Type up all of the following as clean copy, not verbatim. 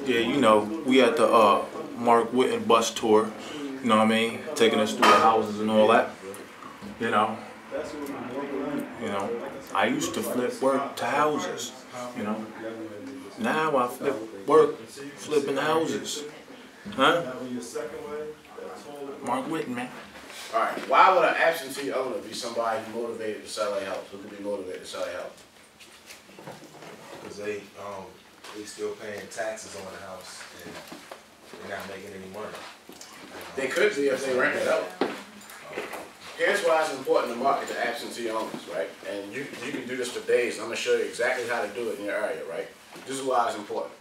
Yeah, you know, we at the Mark Whitten bus tour, you know what I mean? Taking us through the houses and all that. You know. You know. I used to flip work to houses, you know. Now I flip work flipping houses. Huh? Mark Whitten, man. All right. Why would an absentee owner be somebody who's motivated to sell a house? Who could be motivated to sell a house? Because they still paying taxes on the house and they're not making any money. They could be if they rent it out. Here's why it's important to market to absentee owners, right? And you can do this for days. I'm gonna show you exactly how to do it in your area, right? This is why it's important.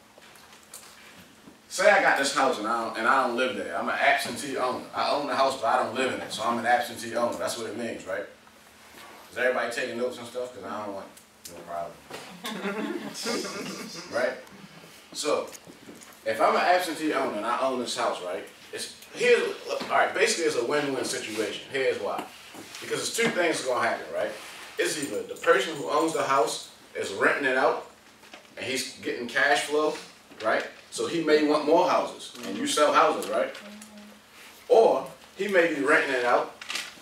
Say I got this house and I don't live there. I'm an absentee owner. I own the house, but I don't live in it, so I'm an absentee owner. That's what it means, right? Is everybody taking notes and stuff? Because I don't want no problem. Right? So, if I'm an absentee owner and I own this house, right? Basically it's a win-win situation. Here's why. Because there's two things that's gonna happen, right? It's either the person who owns the house is renting it out and he's getting cash flow, right? So he may want more houses and you sell houses, right? Or he may be renting it out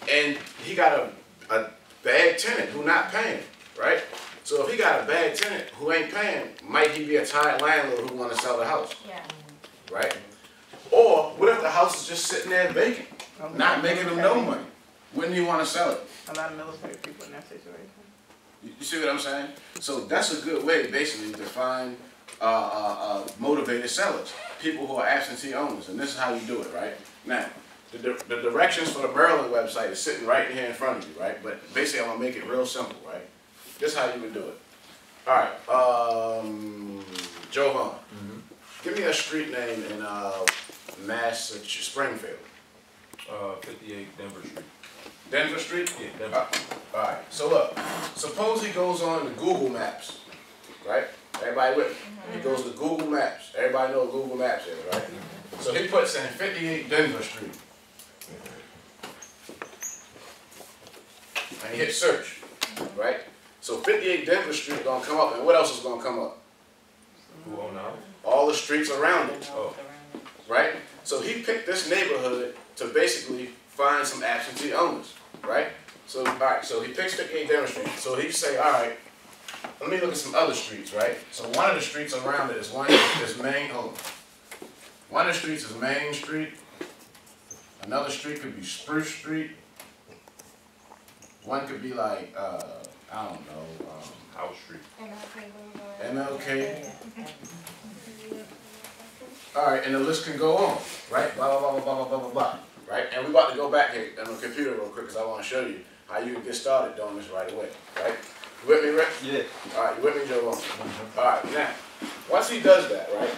and he got a bad tenant who not paying, right? So if he got a bad tenant who ain't paying, might he be a tired landlord who want to sell the house? Yeah. Right? Or what if the house is just sitting there vacant, not making him no money? Wouldn't he want to sell it? A lot of military people in that situation. You see what I'm saying? So that's a good way, basically, to find motivated sellers, people who are absentee owners, and this is how you do it, right? Now, the directions for the Maryland website is sitting right here in front of you, right? But basically, I'm gonna make it real simple, right? This is how you would do it. All right, Jovan, give me a street name in Massachusetts, Springfield. 58 Denver Street. Denver Street? Yeah, Denver. All right, so look, suppose he goes on to Google Maps, right? Everybody with me? He goes to Google Maps. Everybody know what Google Maps is, right? So he puts in 58 Denver Street. And he hits search, right? So 58 Denver Street is gonna come up, and what else is gonna come up? Who own the house? All the streets around it, Oh. right? So he picked this neighborhood to basically find some absentee owners, right? So, all right, so he picks 58 Denver Street. So he say, all right, let me look at some other streets, right? So one of the streets around it is one of the streets is Main Street. Another street could be Spruce Street. One could be like, I don't know, House Street. MLK. All right, and the list can go on, right? Blah, blah, blah, blah, blah, blah, blah, blah, right? And we're about to go back here on the computer real quick because I want to show you how you can get started doing this right away, right? You with me, Rick? Yeah. All right, you with me, Joe? All right, now, once he does that, right,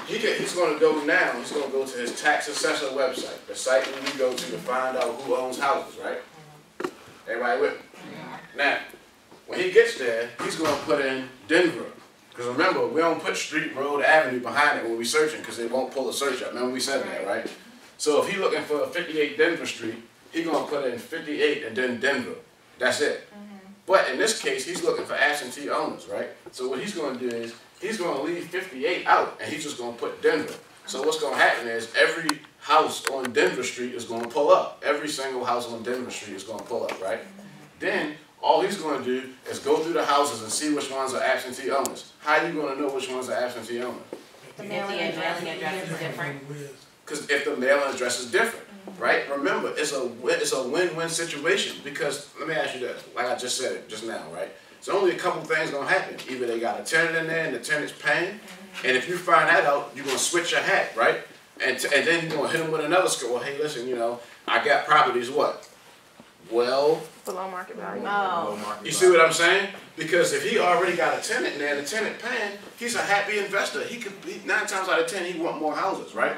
he's going to go now, he's going to go to his tax assessor website, the site where we go to find out who owns houses, right? Everybody with me? Now, when he gets there, he's going to put in Denver. Because remember, we don't put street, road, avenue behind it when we're searching because they won't pull the search up. Remember we said that, right? So if he's looking for 58 Denver Street, he's going to put in 58 and then Denver. That's it. But in this case, he's looking for absentee owners, right? So what he's going to do is, he's going to leave 58 out and he's just going to put Denver. So what's going to happen is every house on Denver Street is going to pull up. Every single house on Denver Street is going to pull up, right? Then all he's going to do is go through the houses and see which ones are absentee owners. How are you going to know which ones are absentee owners? The mailing address is different. Because if the mailing address is different, right? Remember, it's a win-win situation because, let me ask you this, like I just said it just now, right? So only a couple things going to happen. Either they got a tenant in there and the tenant's paying, and if you find that out, you're going to switch your hat, right? And then you're going to hit them with another score. Well, hey, listen, you know, I got properties, what? Well, below market value. Oh. You see what I'm saying? Because if he already got a tenant in there, the tenant paying, he's a happy investor. He could be 9 times out of 10, he want more houses, right?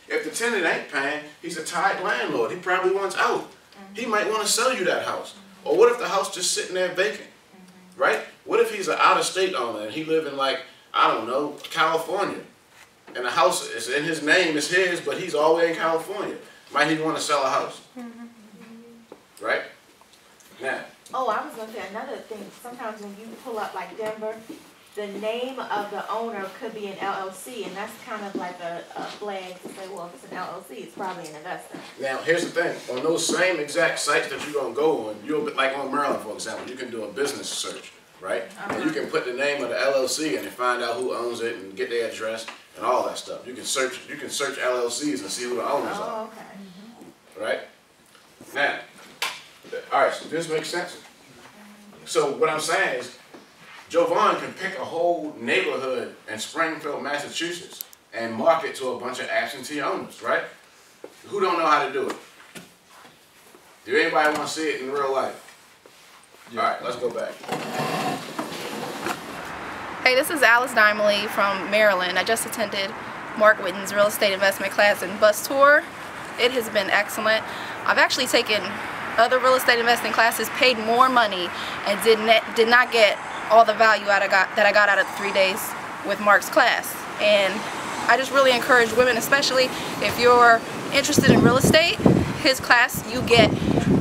If the tenant ain't paying, he's a tired landlord. He probably wants out. He might want to sell you that house. Or what if the house just sitting there vacant, right? What if he's an out-of-state owner and he live in like, I don't know, California, and the house is in his name, it's his, but he's all the way in California. Might he want to sell a house? Right? Now. Oh, I was going to say another thing. Sometimes when you pull up like Denver, the name of the owner could be an LLC, and that's kind of like a flag to say, well, if it's an LLC, it's probably an investor. Now, here's the thing. On those same exact sites that you're going to go on, you'll be, like on Maryland, for example, you can do a business search, right? And you can put the name of the LLC and find out who owns it and get their address and all that stuff. You can search LLCs and see who the owners are, Oh, okay. right? Now, all right, so this makes sense. So what I'm saying is, Jovan can pick a whole neighborhood in Springfield, Massachusetts, and market to a bunch of absentee owners, right? Who don't know how to do it? Do anybody want to see it in real life? All right, let's go back. Hey, this is Alice Dimely from Maryland. I just attended Mark Witten's real estate investment class and bus tour. It has been excellent. I've actually taken other real estate investing classes, paid more money, and did not get all the value that I got out of the 3 days with Mark's class. And I just really encourage women, especially if you're interested in real estate, his class, you get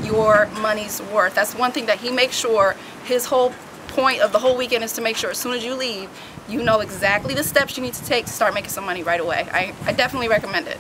your money's worth. That's one thing that he makes sure. His whole point of the whole weekend is to make sure as soon as you leave, you know exactly the steps you need to take to start making some money right away. I definitely recommend it.